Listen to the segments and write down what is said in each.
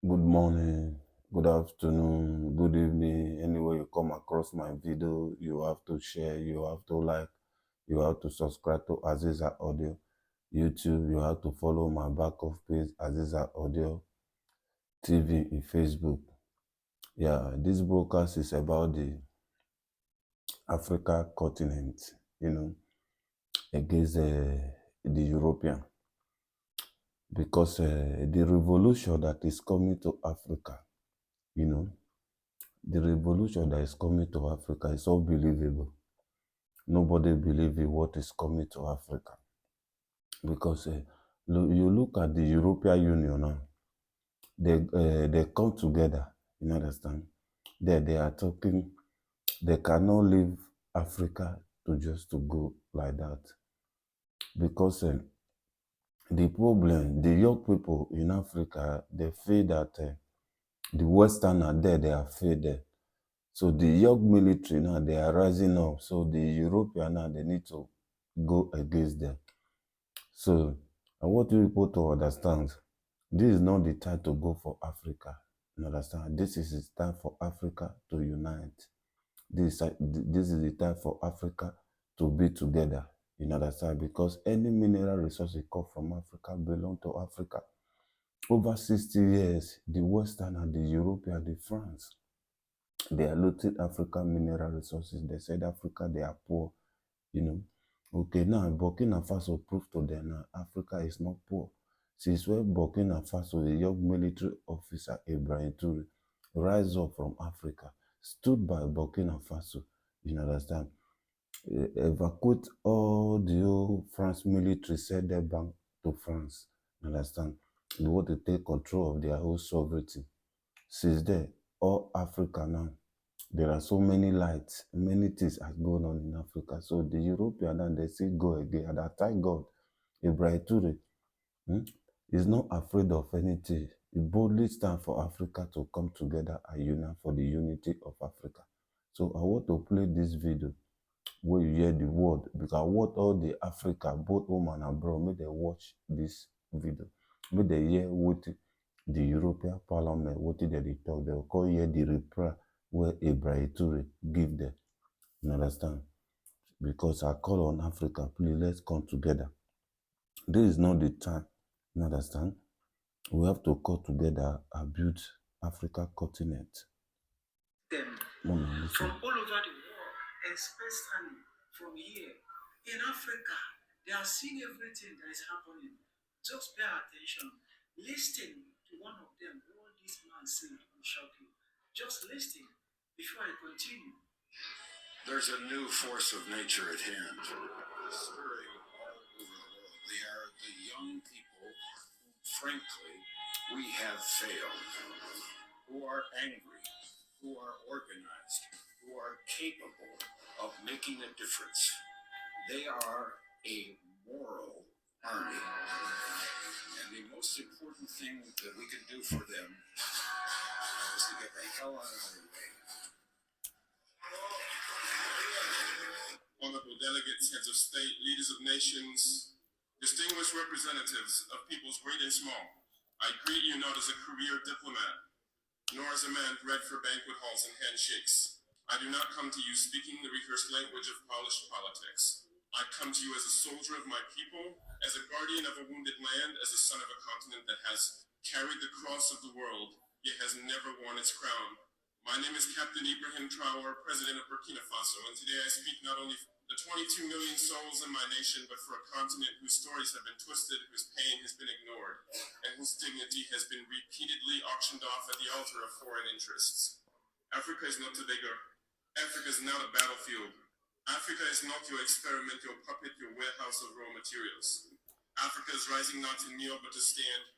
Good morning, good afternoon, good evening. Anywhere you come across my video, you have to share, you have to like, you have to subscribe to Aziza Audio. YouTube, you have to follow my back of page, Aziza Audio TV in Facebook. Yeah, this broadcast is about the Africa continent, against the European. Because the revolution that is coming to Africa, you know, the revolution that is coming to Africa is unbelievable. Nobody believes in what is coming to Africa. Because you look at the European Union now, they come together, you understand? They are talking, they cannot leave Africa to go like that. Because the problem, the young people in Africa, they feel that the Western are there, they are faded. So the young military now, they are rising up. So the European now, they need to go against them. So I want you people to understand, this is not the time to go for Africa. You understand? This is the time for Africa to unite. This is the time for Africa to be together. You understand? Because any mineral resources come from Africa belong to Africa. Over 60 years, the Western and the European, the France, they are looting African mineral resources. They said Africa, they are poor, you know. Okay, now Burkina Faso proved to them now Africa is not poor. Since when Burkina Faso, a young military officer, Ibrahim, rise up from Africa, stood by Burkina Faso, you understand, evacuate all the old France military, send them back to France, you understand. They want to take control of their whole sovereignty. Since then, all Africa now, there are so many lights, many things are going on in Africa. So the European and they still go again. And I thank God, Ibrahim is not afraid of anything. He boldly stands for Africa to come together and unite for the unity of Africa. So I want to play this video where you hear the word, because I want all the Africa, both home and abroad, may they watch this video. May they hear what the European Parliament, what they talk. They will call here the reply where Ibrahim give them. You understand? Because I call on Africa, please let's come together. This is not the time. You understand? We have to come together and build Africa continent. Them from all over the world, especially from here. In Africa, they are seeing everything that is happening. Just pay attention. Listen to one of them. What this man said will shock you. Just listen before I continue. There's a new force of nature at hand, stirring all over the world. They are the young people who, frankly, we have failed, who are angry, who are organized, who are capable of making a difference. They are a moral army. And the most important thing that we can do for them is to get the hell out of their way. Honorable delegates, heads of state, leaders of nations, distinguished representatives of peoples great and small, I greet you not as a career diplomat, nor as a man bred for banquet halls and handshakes. I do not come to you speaking the rehearsed language of polished politics. I come to you as a soldier of my people, as a guardian of a wounded land, as a son of a continent that has carried the cross of the world, yet has never worn its crown. My name is Captain Ibrahim Traore, President of Burkina Faso, and today I speak not only for the 22 million souls in my nation, but for a continent whose stories have been twisted, whose pain has been ignored, and whose dignity has been repeatedly auctioned off at the altar of foreign interests. Africa is not a beggar. Africa is not a battlefield. Africa is not your experiment, your puppet, your warehouse of raw materials. Africa is rising not to kneel, but to stand.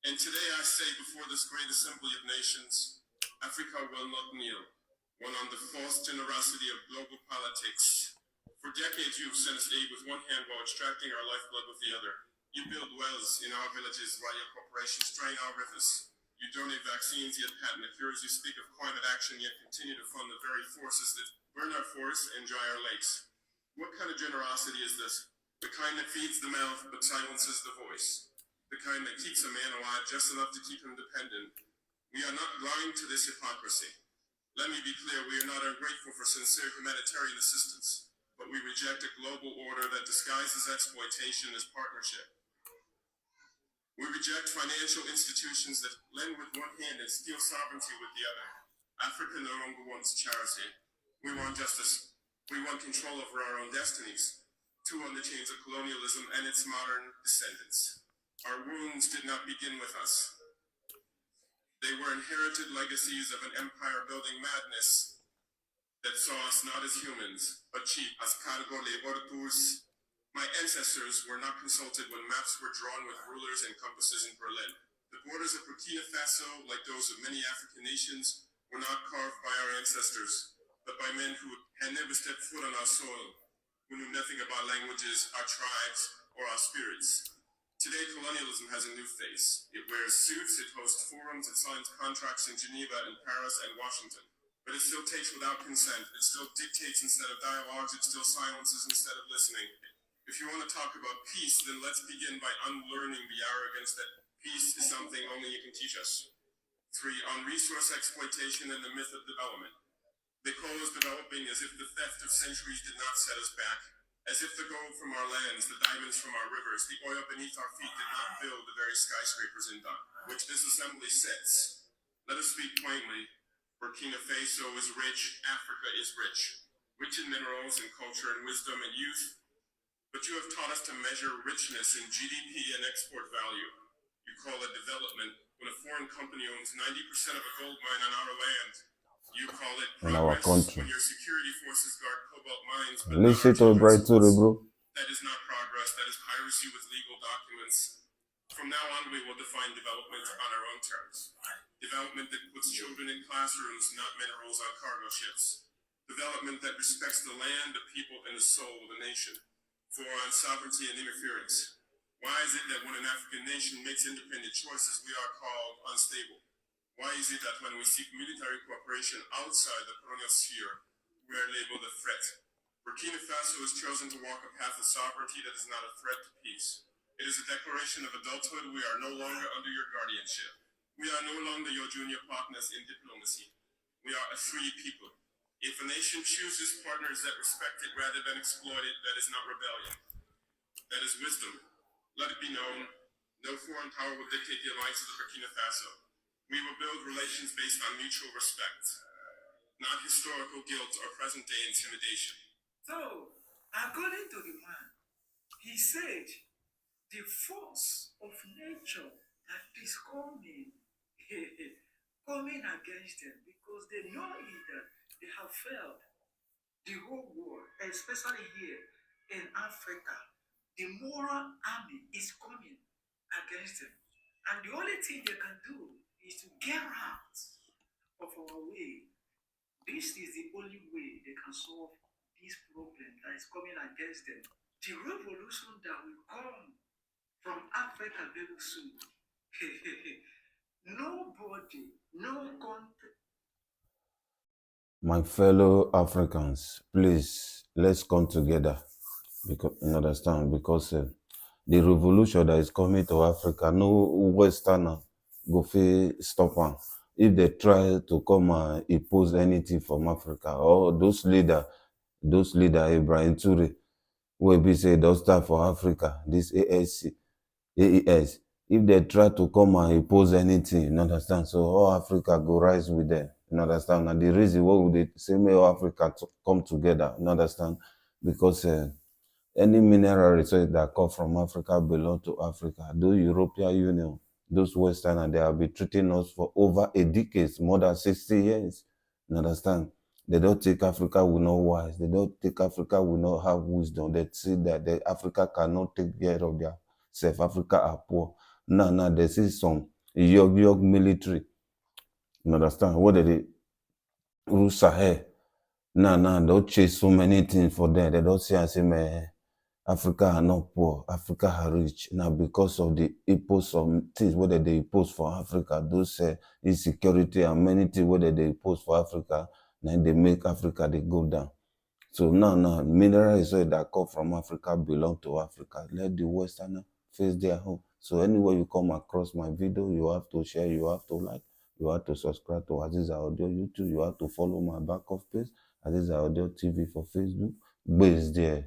And today I say before this great assembly of nations, Africa will not kneel, one on the false generosity of global politics. For decades you've sent us aid with one hand while extracting our lifeblood with the other. You build wells in our villages while your corporations drain our rivers. You donate vaccines, yet patent the cures. You speak of climate action, yet continue to fund the very forces that burn our forests and dry our lakes. What kind of generosity is this? The kind that feeds the mouth but silences the voice. The kind that keeps a man alive just enough to keep him dependent, We are not blind to this hypocrisy. Let me be clear, we are not ungrateful for sincere humanitarian assistance, but we reject a global order that disguises exploitation as partnership. We reject financial institutions that lend with one hand and steal sovereignty with the other. Africa no longer wants charity. We want justice. We want control over our own destinies, too on the chains of colonialism and its modern descendants. Our wounds did not begin with us. They were inherited legacies of an empire-building madness that saw us not as humans, but cheap as cargo laboratories. My ancestors were not consulted when maps were drawn with rulers and compasses in Berlin. The borders of Burkina Faso, like those of many African nations, were not carved by our ancestors, but by men who had never stepped foot on our soil, who knew nothing about languages, our tribes, or our spirits. Today, colonialism has a new face. It wears suits, it hosts forums, it signs contracts in Geneva and Paris and Washington. But it still takes without consent. It still dictates instead of dialogues. It still silences instead of listening. If you want to talk about peace, then let's begin by unlearning the arrogance that peace is something only you can teach us. 3, on resource exploitation and the myth of development. They call us developing as if the theft of centuries did not set us back, as if the gold from our lands, the diamonds from our rivers, the oil beneath our feet did not build the very skyscrapers in which this assembly sits. Let us speak plainly. Burkina Faso is rich, Africa is rich in minerals and culture and wisdom and youth. But you have taught us to measure richness in GDP and export value. You call it development when a foreign company owns 90% of a gold mine on our land. You call it in our progress country. when your security forces guard cobalt mines. But Listen to Ibrahim, bro. That is not progress, that is piracy with legal documents. From now on, we will define development on our own terms. Development that puts children in classrooms, not minerals on cargo ships. Development that respects the land, the people, and the soul of the nation. 4, on sovereignty and interference. Why is it that when an African nation makes independent choices, we are called unstable? Why is it that when we seek military cooperation outside the colonial sphere, we are labeled a threat? Burkina Faso has chosen to walk a path of sovereignty that is not a threat to peace. It is a declaration of adulthood. We are no longer under your guardianship. We are no longer your junior partners in diplomacy. We are a free people. If a nation chooses partners that respect it rather than exploit it, that is not rebellion. That is wisdom. Let it be known, no foreign power will dictate the alliances of Burkina Faso. We will build relations based on mutual respect, not historical guilt or present-day intimidation. So, according to the man, he said the force of nature that is coming, coming against them because they know that they have failed the whole world, especially here in Africa. The moral army is coming against them. And the only thing they can do is to get out of our way. This is the only way they can solve this problem that is coming against them. The revolution that will come from Africa very soon. Nobody, no country. My fellow Africans, please, let's come together. Because you understand, because the revolution that is coming to Africa, no Westerner go fit stop am. If they try to come and impose anything from Africa, or those leader Ibrahim Traore, wey be say don start for Africa, this AES, if they try to come and impose anything, you understand, so all Africa go rise with them, you understand. And the reason why we dey say make all Africa come together, you understand, because any mineral resource that come from Africa belong to Africa. Those European Union, those Westerners, they have been treating us for over a decade, more than 60 years. You understand? They don't take Africa will not wise. They don't take Africa will not have wisdom. They see that Africa cannot take care of their self. Africa are poor. Now they see some young military. You understand? What they rule Sahel. Now they don't chase so many things for them. They don't say and say, man, Africa are not poor, Africa are rich. Now because of the impose of things whether they impose for Africa, those insecurity and many things whether they impose for Africa, then they make Africa they go down. So now mineral resources that come from Africa belong to Africa. Let the Westerner face their home. So anywhere you come across my video, you have to share, you have to like, You have to subscribe to Aziza Audio YouTube. You have to follow my back of page, Aziza Audio TV for Facebook. Base there.